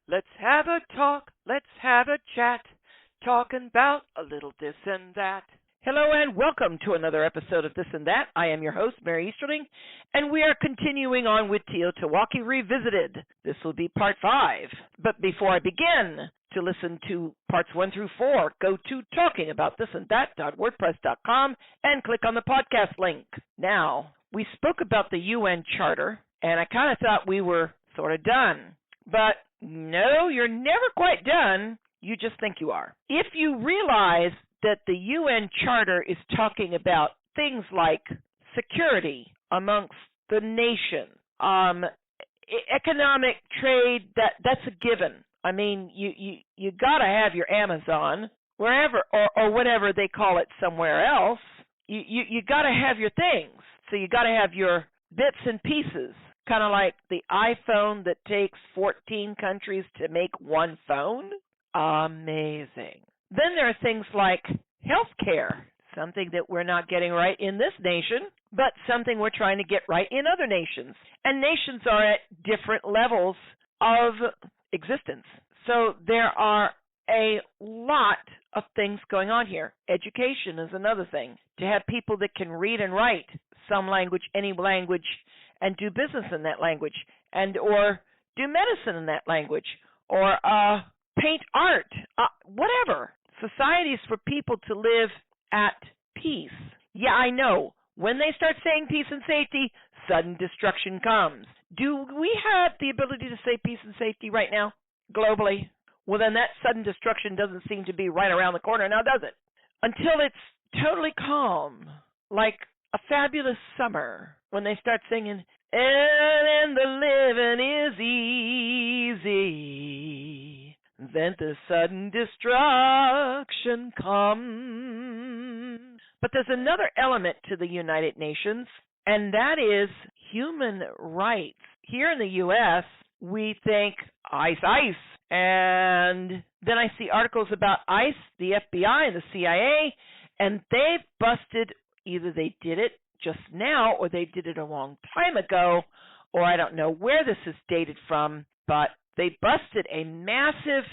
Let's have a talk, let's have a chat, talking about a little this and that. Hello and welcome to another episode of This and That. I am your host, Mary Easterling, and we are continuing on with TEOTWAWKI Revisited. This will be part 5. But before I begin, to listen to parts 1 through 4, go to talkingaboutthistandthat.wordpress.com and click on the podcast link. Now, we spoke about the UN Charter, and I kind of thought we were sort of done. But no, you're never quite done. You just think you are. If you realize that the UN Charter is talking about things like security amongst the nation, economic trade, that's a given. I mean, you got to have your Amazon wherever or whatever they call it somewhere else. You got to have your things. So you got to have your bits and pieces, kind of like the iPhone that takes 14 countries to make one phone. Amazing. Then there are things like healthcare, something that we're not getting right in this nation, but something we're trying to get right in other nations. And nations are at different levels of existence. So there are a lot of things going on here. Education is another thing. To have people that can read and write some language, any language, and do business in that language, and or do medicine in that language, or paint art, whatever. Societies for people to live at peace. Yeah, I know. When they start saying peace and safety, sudden destruction comes. Do we have the ability to say peace and safety right now, globally? Well, then that sudden destruction doesn't seem to be right around the corner now, does it? Until it's totally calm, like a fabulous summer, when they start singing, and the living is easy, then the sudden destruction comes. But there's another element to the United Nations, and that is human rights. Here in the U.S., we think ICE, ICE. And then I see articles about ICE, the FBI, and the CIA, and they've busted, either they did it just now or they did it a long time ago, or I don't know where this is dated from, but they busted a massive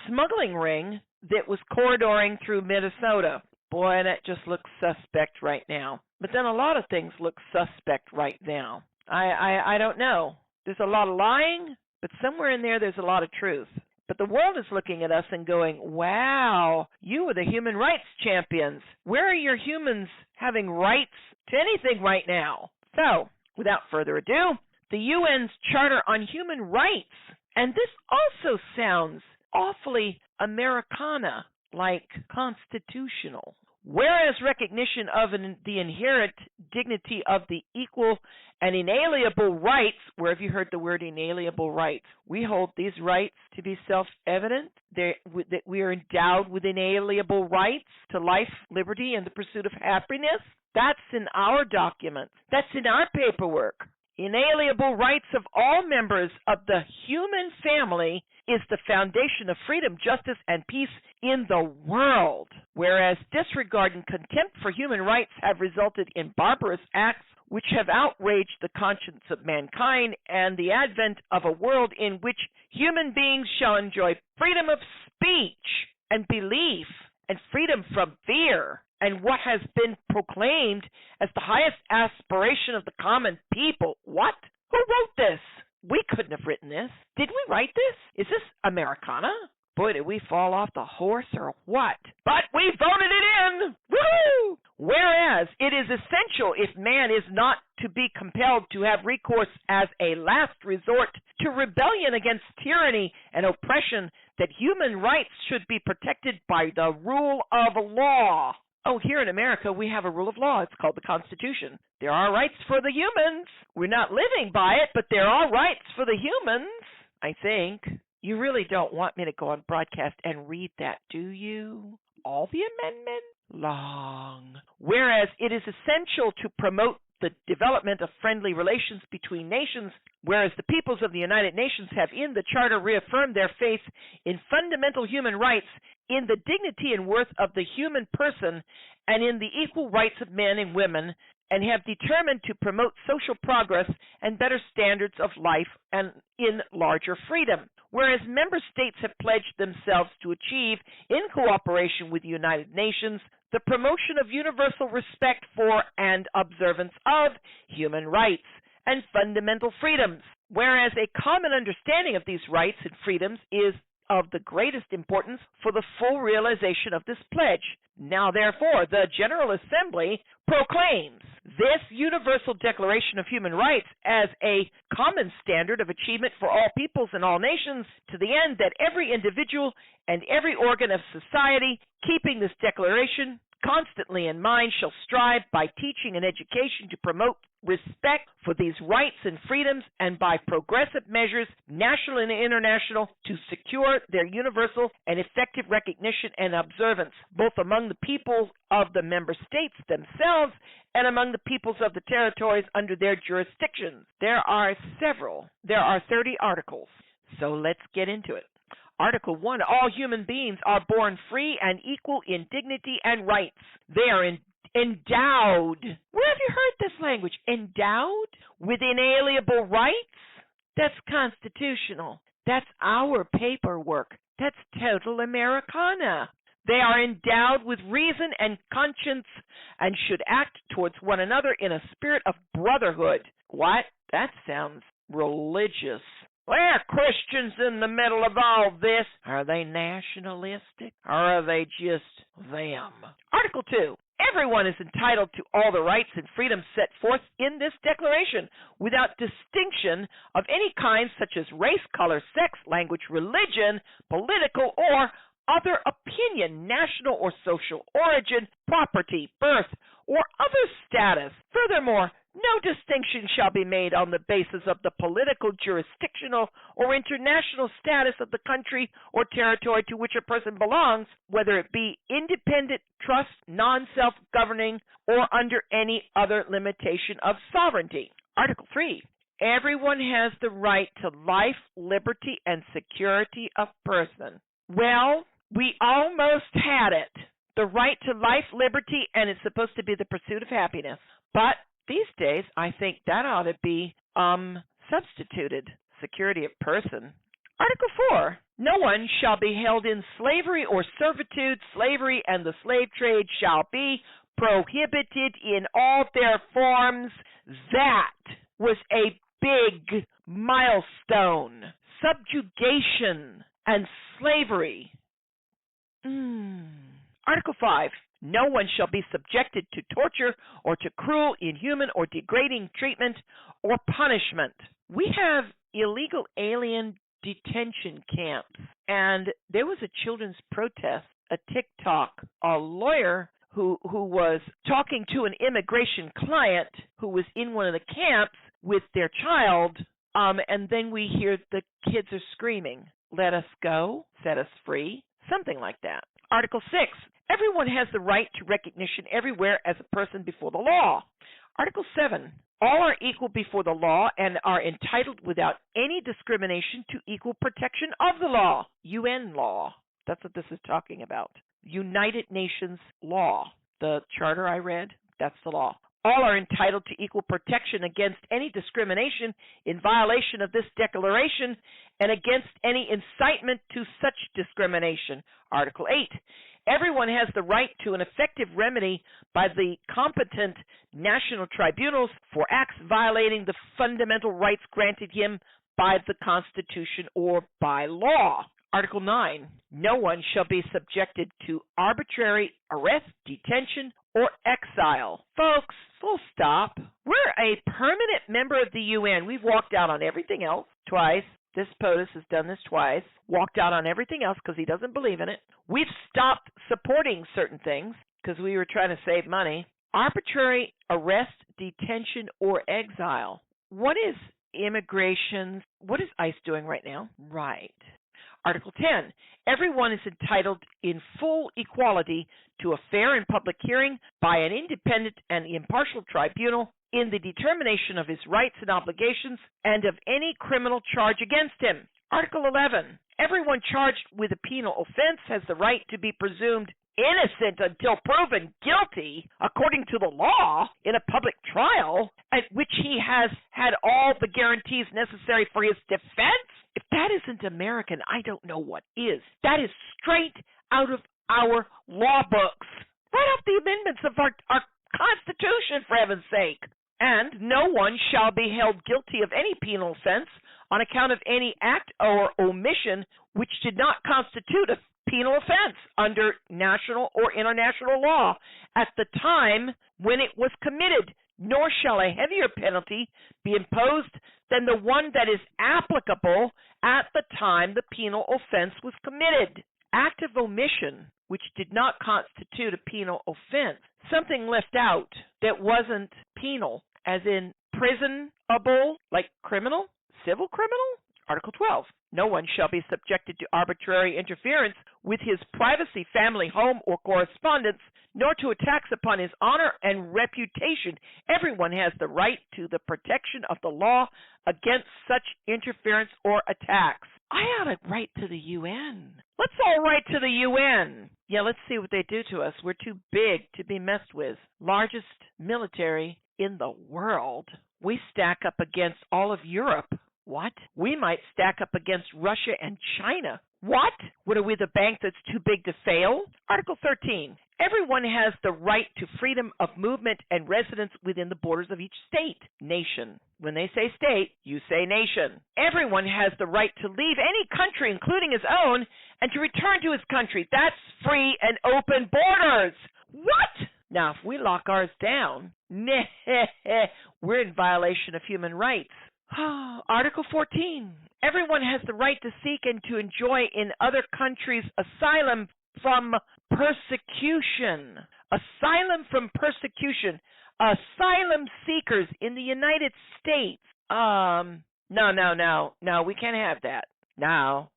smuggling ring that was corridoring through Minnesota. Boy, that just looks suspect right now. But then a lot of things look suspect right now. I don't know. There's a lot of lying, but somewhere in there's a lot of truth. But the world is looking at us and going, wow, you are the human rights champions. Where are your humans having rights to anything right now? So, without further ado, the UN's Charter on Human Rights. And this also sounds awfully Americana, like constitutional. Whereas recognition of the inherent dignity of the equal and inalienable rights, where have you heard the word inalienable rights? We hold these rights to be self-evident, that we are endowed with inalienable rights to life, liberty, and the pursuit of happiness. That's in our documents. That's in our paperwork. Inalienable rights of all members of the human family is the foundation of freedom, justice, and peace in the world, whereas disregard and contempt for human rights have resulted in barbarous acts which have outraged the conscience of mankind, and the advent of a world in which human beings shall enjoy freedom of speech and belief and freedom from fear, and what has been proclaimed as the highest aspiration of the common people. What? Who wrote this? We couldn't have written this. Did we write this? Is this Americana? Boy, did we fall off the horse or what? But we voted it in! Woo! Whereas it is essential, if man is not to be compelled to have recourse as a last resort to rebellion against tyranny and oppression, that human rights should be protected by the rule of law. Oh, here in America, we have a rule of law. It's called the Constitution. There are rights for the humans. We're not living by it, but there are rights for the humans, I think. You really don't want me to go on broadcast and read that, do you? All the amendments? Long. Whereas it is essential to promote the development of friendly relations between nations, whereas the peoples of the United Nations have in the Charter reaffirmed their faith in fundamental human rights, in the dignity and worth of the human person, and in the equal rights of men and women, and have determined to promote social progress and better standards of life and in larger freedom. Whereas member states have pledged themselves to achieve, in cooperation with the United Nations, the promotion of universal respect for and observance of human rights and fundamental freedoms. Whereas a common understanding of these rights and freedoms is of the greatest importance for the full realization of this pledge. Now, therefore, the General Assembly proclaims this Universal Declaration of Human Rights as a common standard of achievement for all peoples and all nations, to the end that every individual and every organ of society, keeping this declaration constantly in mind, shall strive by teaching and education to promote respect for these rights and freedoms, and by progressive measures, national and international, to secure their universal and effective recognition and observance, both among the peoples of the member states themselves and among the peoples of the territories under their jurisdictions. There are 30 articles, so let's get into it. Article 1, all human beings are born free and equal in dignity and rights. They are endowed. Where have you heard this language? Endowed with inalienable rights? That's constitutional. That's our paperwork. That's total Americana. They are endowed with reason and conscience and should act towards one another in a spirit of brotherhood. What? That sounds religious. There are Christians in the middle of all this. Are they nationalistic, or are they just them? Article 2. Everyone is entitled to all the rights and freedoms set forth in this declaration, without distinction of any kind, such as race, color, sex, language, religion, political, or other opinion, national or social origin, property, birth, or other status. Furthermore, no distinction shall be made on the basis of the political, jurisdictional, or international status of the country or territory to which a person belongs, whether it be independent, trust, non-self-governing, or under any other limitation of sovereignty. Article 3. Everyone has the right to life, liberty, and security of person. Well, we almost had it. The right to life, liberty, and it's supposed to be the pursuit of happiness. But these days, I think that ought to be substituted. Security of person. Article 4. No one shall be held in slavery or servitude. Slavery and the slave trade shall be prohibited in all their forms. That was a big milestone. Subjugation and slavery. Article 5. No one shall be subjected to torture or to cruel, inhuman, or degrading treatment or punishment. We have illegal alien detention camps, and there was a children's protest, a TikTok, a lawyer who was talking to an immigration client who was in one of the camps with their child, and then we hear the kids are screaming, "Let us go, set us free," something like that. Article 6. Everyone has the right to recognition everywhere as a person before the law. Article 7. All are equal before the law and are entitled without any discrimination to equal protection of the law. UN law. That's what this is talking about. United Nations law. The charter I read, that's the law. All are entitled to equal protection against any discrimination in violation of this declaration and against any incitement to such discrimination. Article 8. Everyone has the right to an effective remedy by the competent national tribunals for acts violating the fundamental rights granted him by the Constitution or by law. Article 9. No one shall be subjected to arbitrary arrest, detention, or exile. Folks, full stop. We're a permanent member of the UN. We've walked out on everything else twice. This POTUS has done this twice, walked out on everything else because he doesn't believe in it. We've stopped supporting certain things because we were trying to save money. Arbitrary arrest, detention, or exile. What is immigration? What is ICE doing right now? Right. Article 10. Everyone is entitled in full equality to a fair and public hearing by an independent and impartial tribunal in the determination of his rights and obligations and of any criminal charge against him. Article 11. Everyone charged with a penal offense has the right to be presumed innocent until proven guilty according to the law in a public trial at which he has had all the guarantees necessary for his defense? If that isn't American, I don't know what is. That is straight out of our law books, right off the amendments of our Constitution, for heaven's sake. And no one shall be held guilty of any penal offense on account of any act or omission which did not constitute a penal offense under national or international law at the time when it was committed, nor shall a heavier penalty be imposed than the one that is applicable at the time the penal offense was committed. Act of omission which did not constitute a penal offense, something left out that wasn't penal, as in prisonable, like criminal, civil criminal? Article 12. No one shall be subjected to arbitrary interference with his privacy, family, home, or correspondence, nor to attacks upon his honor and reputation. Everyone has the right to the protection of the law against such interference or attacks. I ought to write to the UN. Let's all write to the UN. Yeah, let's see what they do to us. We're too big to be messed with. Largest military in the world. We stack up against all of Europe. What? We might stack up against Russia and China. What? What, are we the bank that's too big to fail? Article 13. Everyone has the right to freedom of movement and residence within the borders of each state, nation. When they say state, you say nation. Everyone has the right to leave any country, including his own, and to return to his country. That's free and open borders. What? Now, if we lock ours down, we're in violation of human rights. Article 14. Everyone has the right to seek and to enjoy in other countries asylum from persecution. Asylum from persecution. Asylum seekers in the United States. No, we can't have that. No.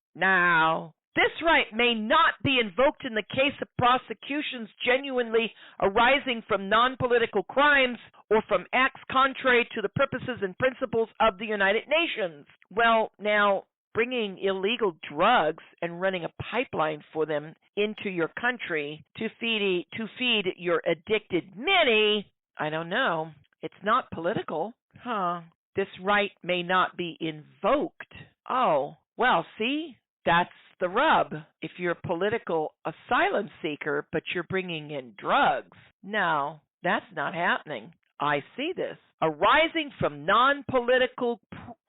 This right may not be invoked in the case of prosecutions genuinely arising from non-political crimes or from acts contrary to the purposes and principles of the United Nations. Well, now, bringing illegal drugs and running a pipeline for them into your country to feed your addicted many, I don't know. It's not political. This right may not be invoked. Oh, well, see? That's the rub. If you're a political asylum seeker, but you're bringing in drugs, no, that's not happening. I see this. Arising from non-political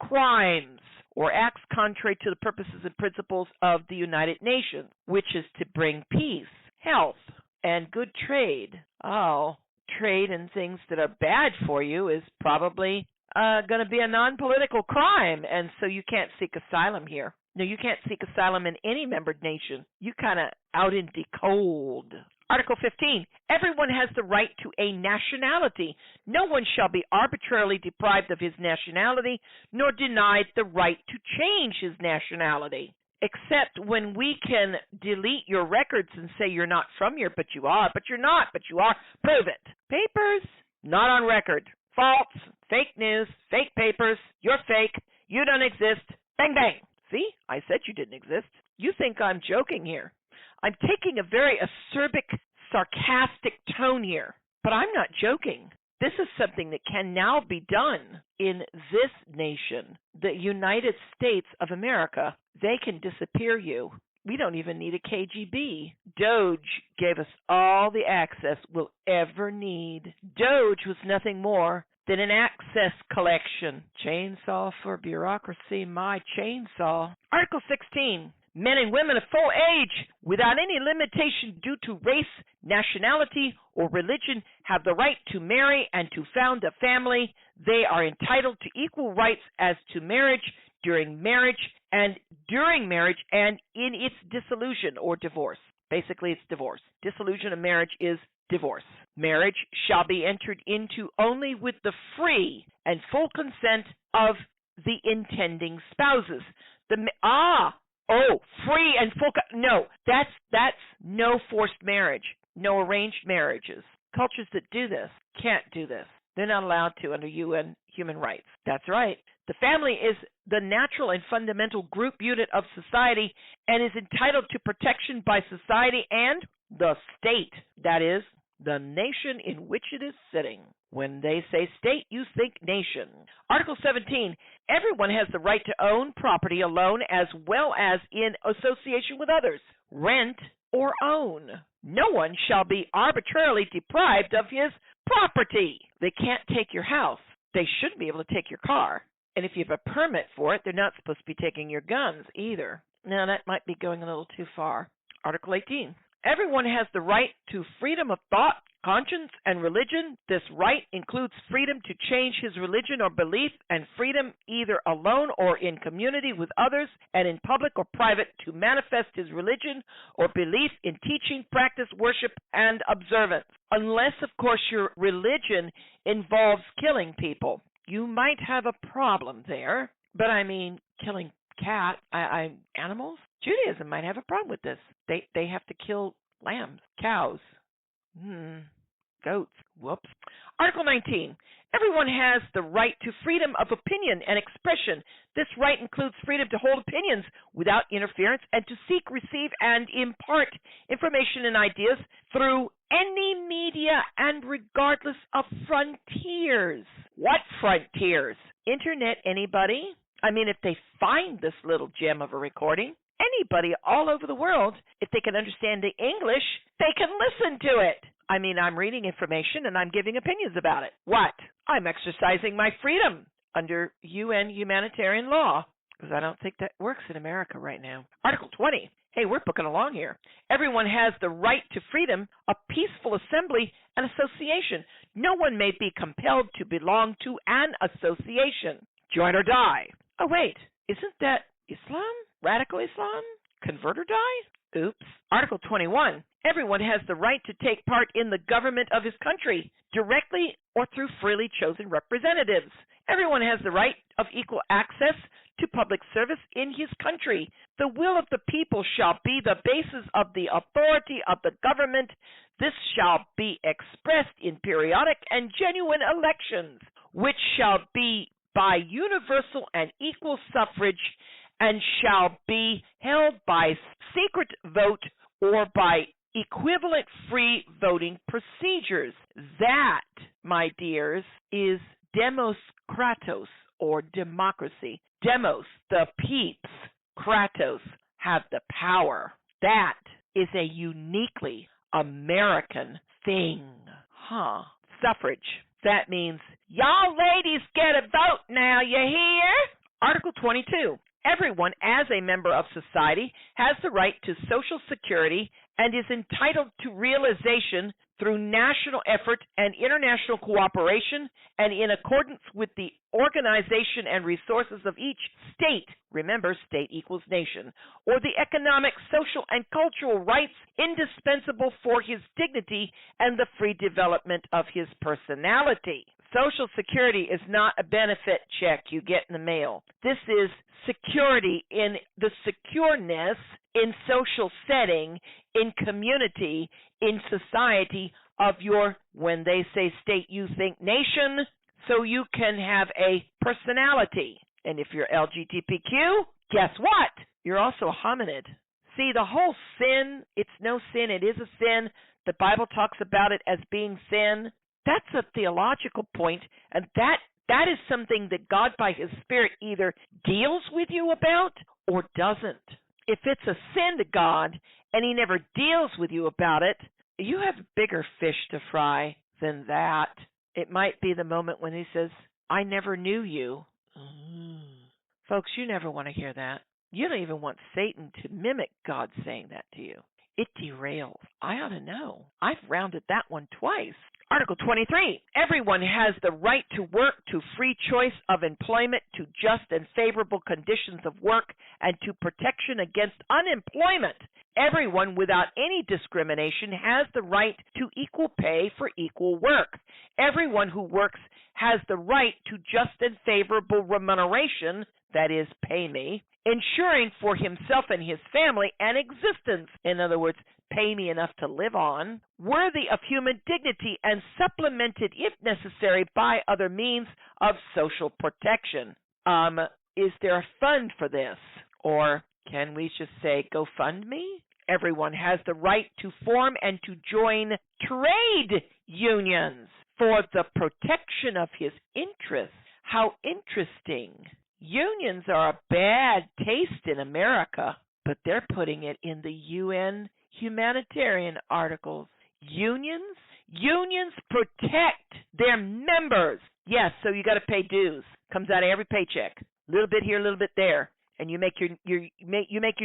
crimes or acts contrary to the purposes and principles of the United Nations, which is to bring peace, health, and good trade. Oh, trade in things that are bad for you is probably going to be a non-political crime, and so you can't seek asylum here. No, you can't seek asylum in any membered nation. You kind of out in the cold. Article 15. Everyone has the right to a nationality. No one shall be arbitrarily deprived of his nationality, nor denied the right to change his nationality. Except when we can delete your records and say you're not from here, but you are, but you're not, but you are. Prove it. Papers, not on record. False, fake news, fake papers, you're fake, you don't exist. Bang, bang. See, I said you didn't exist. You think I'm joking here. I'm taking a very acerbic, sarcastic tone here, but I'm not joking. This is something that can now be done in this nation, the United States of America. They can disappear you. We don't even need a KGB. Doge gave us all the access we'll ever need. Doge was nothing more than an access collection. Chainsaw for bureaucracy, my chainsaw. Article 16. Men and women of full age, without any limitation due to race, nationality, or religion, have the right to marry and to found a family. They are entitled to equal rights as to marriage, during marriage, and in its dissolution or divorce. Basically, it's divorce. Dissolution of marriage is divorce. Marriage shall be entered into only with the free and full consent of the intending spouses. Free and full. No, that's no forced marriage, no arranged marriages. Cultures that do this can't do this. They're not allowed to under UN human rights. That's right. The family is the natural and fundamental group unit of society and is entitled to protection by society and the state, that is, the nation in which it is sitting. When they say state, you think nation. Article 17, everyone has the right to own property alone as well as in association with others, rent or own. No one shall be arbitrarily deprived of his property. They can't take your house. They shouldn't be able to take your car. And if you have a permit for it, they're not supposed to be taking your guns either. Now, that might be going a little too far. Article 18. Everyone has the right to freedom of thought, conscience, and religion. This right includes freedom to change his religion or belief and freedom either alone or in community with others and in public or private to manifest his religion or belief in teaching, practice, worship, and observance. Unless, of course, your religion involves killing people. You might have a problem there, but I mean, killing animals? Judaism might have a problem with this. They have to kill lambs, cows, goats. Whoops. Article 19. Everyone has the right to freedom of opinion and expression. This right includes freedom to hold opinions without interference and to seek, receive, and impart information and ideas through any media and regardless of frontiers. What frontiers? Internet, anybody? I mean, if they find this little gem of a recording, anybody all over the world, if they can understand the English, they can listen to it. I mean, I'm reading information and I'm giving opinions about it. What? I'm exercising my freedom under UN humanitarian law, because I don't think that works in America right now. Article 20. Hey, we're booking along here. Everyone has the right to freedom of peaceful assembly and association. No one may be compelled to belong to an association. Join or die. Oh, wait. Isn't that Islam? Radical Islam? Convert or die? Oops. Article 21. Everyone has the right to take part in the government of his country, directly or through freely chosen representatives. Everyone has the right of equal access to public service in his country. The will of the people shall be the basis of the authority of the government. This shall be expressed in periodic and genuine elections, which shall be by universal and equal suffrage, and shall be held by secret vote or by equivalent free voting procedures. That, my dears, is demos kratos, or democracy. Demos, the peeps. Kratos, have the power. That is a uniquely American thing. Suffrage. That means, y'all ladies get a vote now, you hear? Article 22. Everyone, as a member of society, has the right to Social Security and is entitled to realization through national effort and international cooperation and in accordance with the organization and resources of each state. Remember, state equals nation. Or the economic, social, and cultural rights indispensable for his dignity and the free development of his personality. Social Security is not a benefit check you get in the mail. This is security in the secureness in social setting, in community, in society of your, when they say state, you think nation, so you can have a personality. And if you're LGBTQ, guess what? You're also a hominid. See, the whole sin, it's no sin, it is a sin. The Bible talks about it as being sin. That's a theological point, and that is something that God by His Spirit either deals with you about or doesn't. If it's a sin to God and He never deals with you about it, you have bigger fish to fry than that. It might be the moment when He says, I never knew you. Folks, you never want to hear that. You don't even want Satan to mimic God saying that to you. It derails. I ought to know. I've rounded that one twice. Article 23. Everyone has the right to work, to free choice of employment, to just and favorable conditions of work, and to protection against unemployment. Everyone, without any discrimination, has the right to equal pay for equal work. Everyone who works has the right to just and favorable remuneration, that is, pay me, ensuring for himself and his family an existence, in other words, pay me enough to live on, worthy of human dignity and supplemented, if necessary, by other means of social protection. Is there a fund for this? Or can we just say, go fund me? Everyone has the right to form and to join trade unions for the protection of his interests. How interesting. Unions are a bad taste in America, but they're putting it in the UN humanitarian articles. Unions? Unions protect their members. Yes, so you got to pay dues. Comes out of every paycheck. A little bit here, a little bit there, and you make your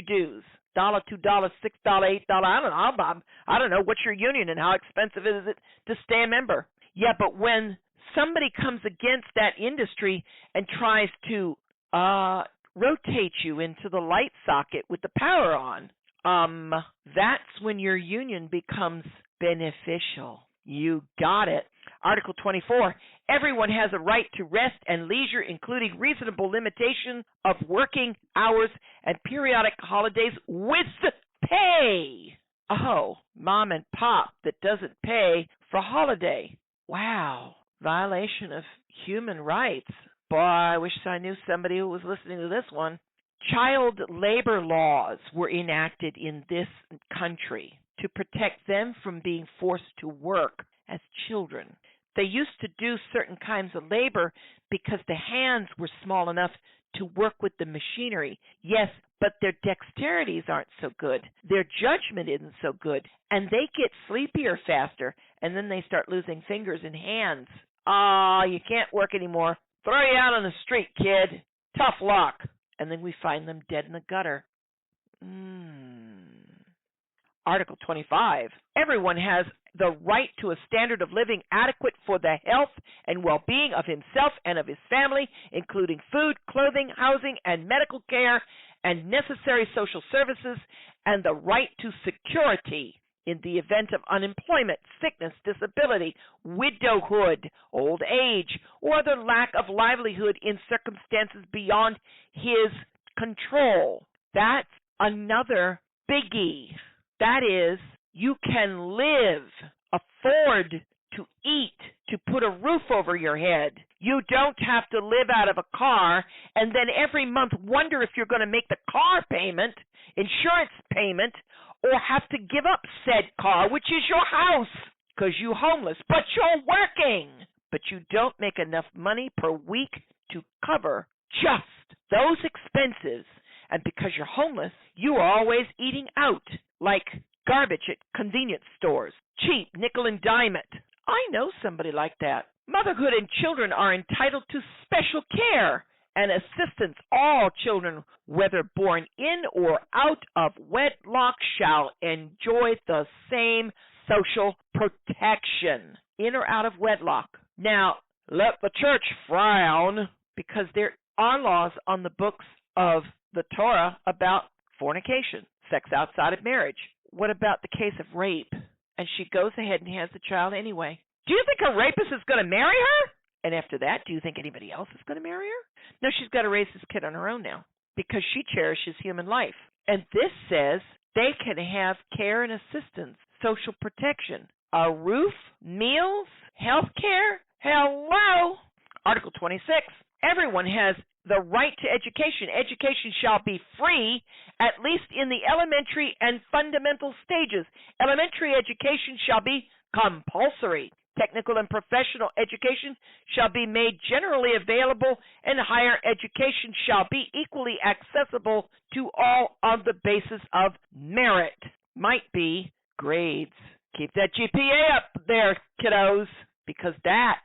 dues. $1, $2, $6, $8. I don't know. What's your union and how expensive is it to stay a member? Yeah, but when somebody comes against that industry and tries to rotate you into the light socket with the power on, that's when your union becomes beneficial. You got it. Article 24, everyone has a right to rest and leisure, including reasonable limitation of working hours and periodic holidays with pay. Oh, mom and pop that doesn't pay for holiday. Wow, violation of human rights. Boy, I wish I knew somebody who was listening to this one. Child labor laws were enacted in this country to protect them from being forced to work as children. They used to do certain kinds of labor because the hands were small enough to work with the machinery. Yes, but their dexterities aren't so good. Their judgment isn't so good. And they get sleepier faster, and then they start losing fingers and hands. You can't work anymore. Throw you out on the street, kid. Tough luck. And then we find them dead in the gutter. Article 25, everyone has the right to a standard of living adequate for the health and well-being of himself and of his family, including food, clothing, housing, and medical care, and necessary social services, and the right to security in the event of unemployment, sickness, disability, widowhood, old age, or other lack of livelihood in circumstances beyond his control. That's another biggie. That is, you can live, afford to eat, to put a roof over your head. You don't have to live out of a car and then every month wonder if you're going to make the car payment, insurance payment, or have to give up said car, which is your house, because you're homeless, but you're working. But you don't make enough money per week to cover just those expenses. And because you're homeless, you are always eating out, like garbage at convenience stores, cheap, nickel and dime it. I know somebody like that. Motherhood and children are entitled to special care and assistance. All children, whether born in or out of wedlock, shall enjoy the same social protection, in or out of wedlock. Now, let the church frown, because there are laws on the books of the Torah about fornication, sex outside of marriage. What about the case of rape? And she goes ahead and has the child anyway. Do you think a rapist is going to marry her? And after that, do you think anybody else is going to marry her? No, she's got to raise this kid on her own now because she cherishes human life. And this says they can have care and assistance, social protection, a roof, meals, health care. Hello. Article 26. Everyone has the right to education. Education shall be free, at least in the elementary and fundamental stages. Elementary education shall be compulsory. Technical and professional education shall be made generally available, and higher education shall be equally accessible to all on the basis of merit. Might be grades. Keep that GPA up there, kiddos, because that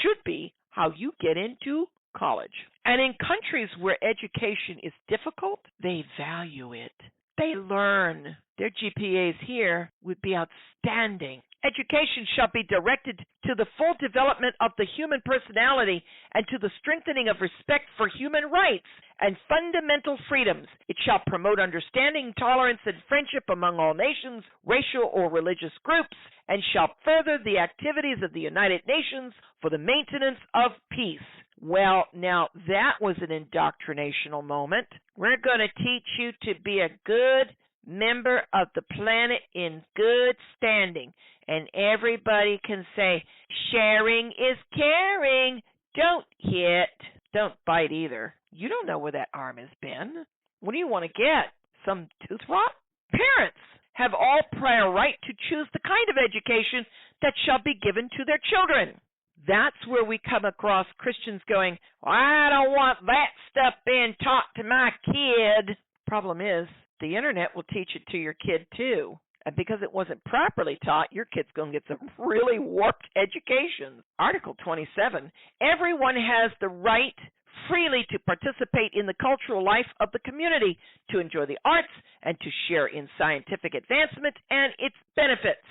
should be how you get into college. And in countries where education is difficult, they value it. They learn. Their GPAs here would be outstanding. Education shall be directed to the full development of the human personality and to the strengthening of respect for human rights and fundamental freedoms. It shall promote understanding, tolerance, and friendship among all nations, racial or religious groups, and shall further the activities of the United Nations for the maintenance of peace. Well, now that was an indoctrinational moment. We're going to teach you to be a good member of the planet in good standing. And everybody can say, sharing is caring. Don't hit. Don't bite either. You don't know where that arm has been. What do you want to get? Some tooth rot? Parents, have all prior right to choose the kind of education that shall be given to their children. That's where we come across Christians going, well, I don't want that stuff being taught to my kid. Problem is, the internet will teach it to your kid too. And because it wasn't properly taught, your kid's going to get some really warped education. Article 27, everyone has the right freely to participate in the cultural life of the community, to enjoy the arts, and to share in scientific advancement and its benefits.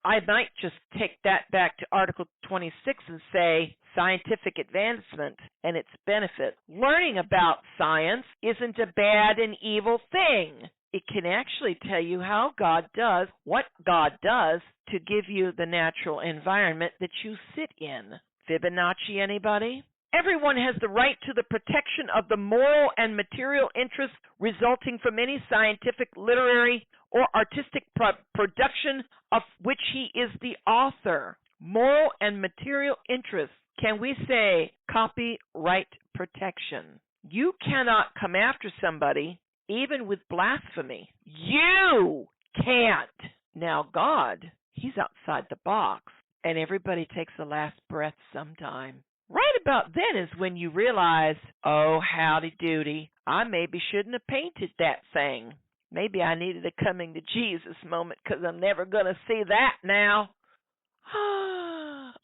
I might just take that back to Article 26 and say scientific advancement and its benefit. Learning about science isn't a bad and evil thing. It can actually tell you how God does, what God does to give you the natural environment that you sit in. Fibonacci, anybody? Everyone has the right to the protection of the moral and material interests resulting from any scientific, literary, or artistic production of which he is the author. Moral and material interests. Can we say copyright protection? You cannot come after somebody even with blasphemy. You can't. Now God, he's outside the box, and everybody takes a last breath sometime. Right about then is when you realize, oh, howdy doody, I maybe shouldn't have painted that thing. Maybe I needed a coming to Jesus moment because I'm never going to see that now.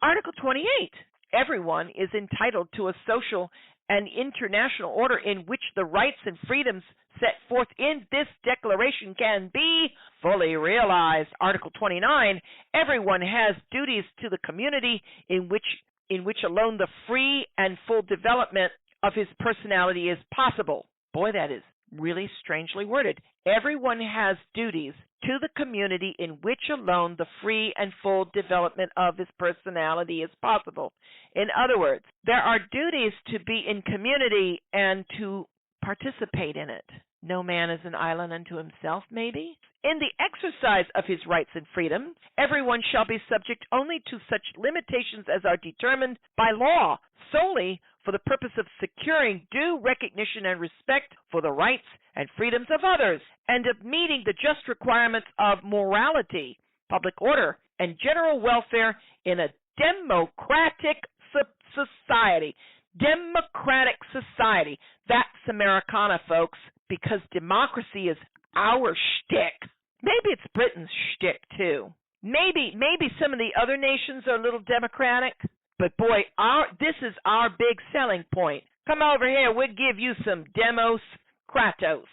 Article 28. Everyone is entitled to a social and international order in which the rights and freedoms set forth in this declaration can be fully realized. Article 29. Everyone has duties to the community in which alone the free and full development of his personality is possible. Boy, that is really strangely worded. Everyone has duties to the community in which alone the free and full development of his personality is possible. In other words, there are duties to be in community and to participate in it. No man is an island unto himself, maybe? In the exercise of his rights and freedom, everyone shall be subject only to such limitations as are determined by law, solely for the purpose of securing due recognition and respect for the rights and freedoms of others, and of meeting the just requirements of morality, public order, and general welfare in a democratic society. Democratic society. That's Americana, folks, because democracy is our shtick. Maybe it's Britain's shtick, too. Maybe some of the other nations are a little democratic, but boy, this is our big selling point. Come over here, we'll give you some demos kratos.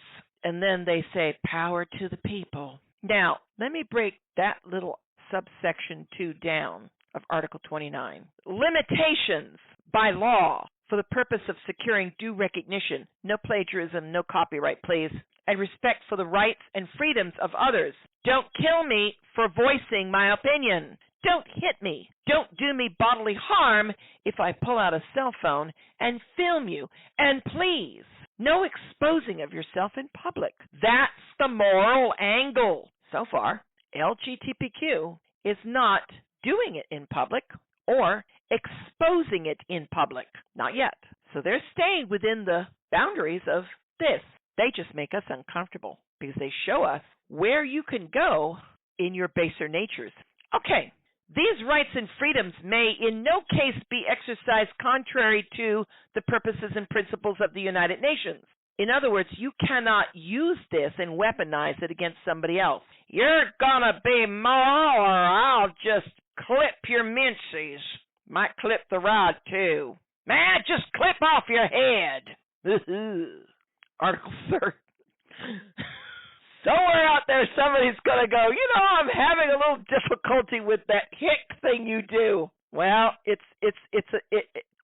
And then they say, power to the people. Now, let me break that little subsection 2 down of Article 29. Limitations by law for the purpose of securing due recognition, no plagiarism, no copyright, please, and respect for the rights and freedoms of others. Don't kill me for voicing my opinion. Don't hit me. Don't do me bodily harm if I pull out a cell phone and film you. And please, no exposing of yourself in public. That's the moral angle. So far, LGBTQ is not doing it in public or exposing it in public. Not yet. So they're staying within the boundaries of this. They just make us uncomfortable because they show us where you can go in your baser natures. Okay, these rights and freedoms may in no case be exercised contrary to the purposes and principles of the United Nations. In other words, you cannot use this and weaponize it against somebody else. You're gonna be moral or I'll just clip your minces. Might clip the rod too. Man, just clip off your head. Article 30. Somewhere out there, somebody's going to go, I'm having a little difficulty with that hick thing you do. Well,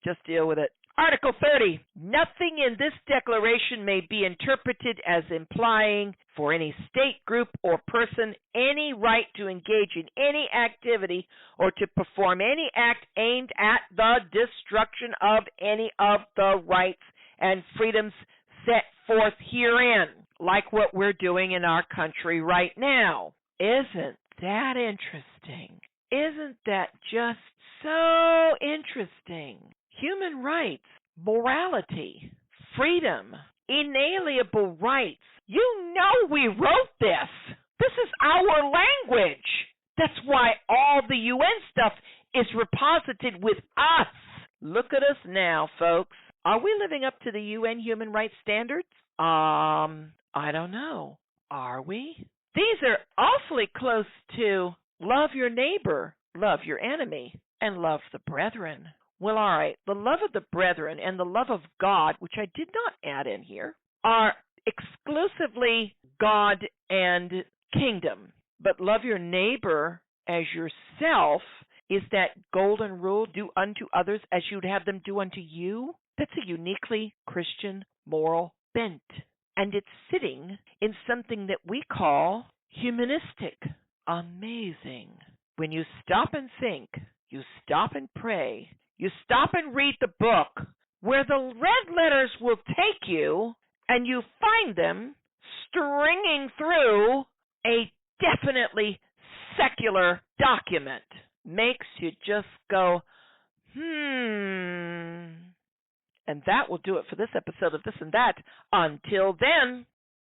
just deal with it. Article 30. Nothing in this declaration may be interpreted as implying for any state, group, or person any right to engage in any activity or to perform any act aimed at the destruction of any of the rights and freedoms set forth herein, like what we're doing in our country right now. Isn't that interesting? Isn't that just so interesting? Human rights, morality, freedom, inalienable rights. You know we wrote this. This is our language. That's why all the UN stuff is reposited with us. Look at us now, folks. Are we living up to the UN human rights standards? I don't know. Are we? These are awfully close to love your neighbor, love your enemy, and love the brethren. Well, all right, the love of the brethren and the love of God, which I did not add in here, are exclusively God and kingdom. But love your neighbor as yourself is that golden rule, do unto others as you'd have them do unto you. That's a uniquely Christian moral bent. And it's sitting in something that we call humanistic. Amazing. When you stop and think, you stop and pray, you stop and read the book where the red letters will take you, and you find them stringing through a definitely secular document. Makes you just go, And that will do it for this episode of This and That. Until then.